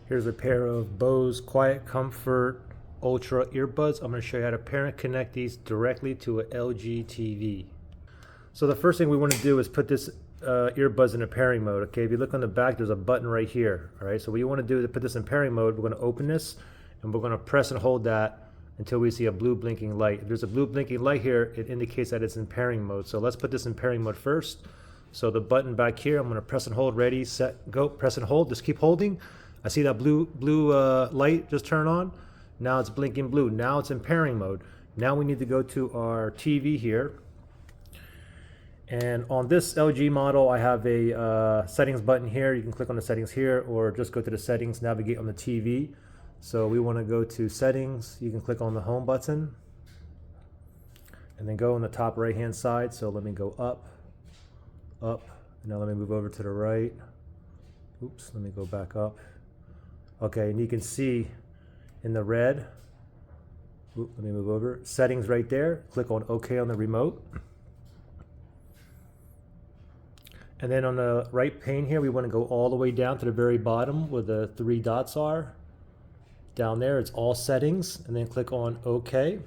Here's a pair of Bose QuietComfort Ultra earbuds. I'm going to show you how to pair and connect these directly to an LG TV. So the first thing we want to do is put this earbuds in a pairing mode. Okay, if you look on the back, there's a button right here. All right, so what you want to do to put this in pairing mode, we're going to open this and we're going to press and hold that until we see a blue blinking light. If there's a blue blinking light here, it indicates that it's in pairing mode. So let's put this in pairing mode first. So the button back here, I'm going to press and hold, ready, set, go, press and hold. Just keep holding. I see that blue light just turn on. Now it's blinking blue. Now it's in pairing mode. Now we need to go to our TV here. And on this LG model, I have a settings button here. You can click on the settings here or just go to the settings, navigate on the TV. So we want to go to settings. You can click on the home button and then go on the top right hand side. So let me go up, up. Now let me move over to the right. Oops, let me go back up. Okay, and you can see in the red, let me move over, settings right there. Click on OK on the remote. And then on the right pane here, we want to go all the way down to the very bottom where the three dots are. Down there, it's all settings, and then click on OK.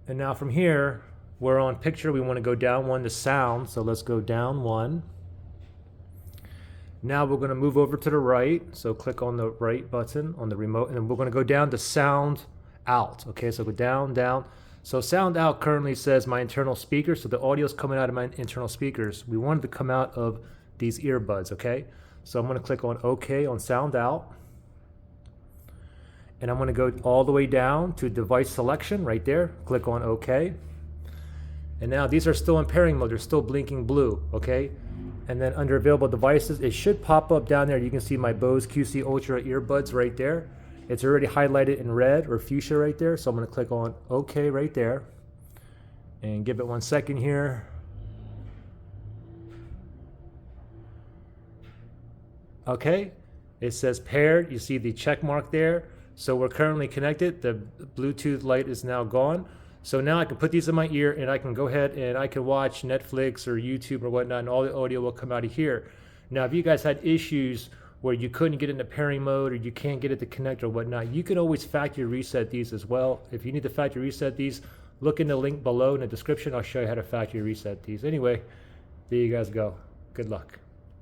And now from here, we're on picture. We want to go down one to sound, so let's go down one. Now we're going to move over to the right, so click on the right button on the remote, and then we're going to go down to sound out. Okay, so go down, down. So sound out currently says my internal speakers, so the audio is coming out of my internal speakers. We want it to come out of these earbuds, okay? So I'm going to click on OK on sound out. And I'm going to go all the way down to device selection right there. Click on OK. And now these are still in pairing mode. They're still blinking blue, okay? And then under available devices, it should pop up down there. You can see my Bose QC Ultra earbuds right there. It's already highlighted in red or fuchsia right there. So I'm going to click on OK right there and give it 1 second here. Okay, it says paired. You see the check mark there. So we're currently connected. The Bluetooth light is now gone. So now I can put these in my ear and I can go ahead and I can watch Netflix or YouTube or whatnot, and all the audio will come out of here. Now, if you guys had issues where you couldn't get into pairing mode or you can't get it to connect or whatnot, you can always factory reset these as well. If you need to factory reset these, look in the link below in the description. I'll show you how to factory reset these. Anyway, there you guys go. Good luck.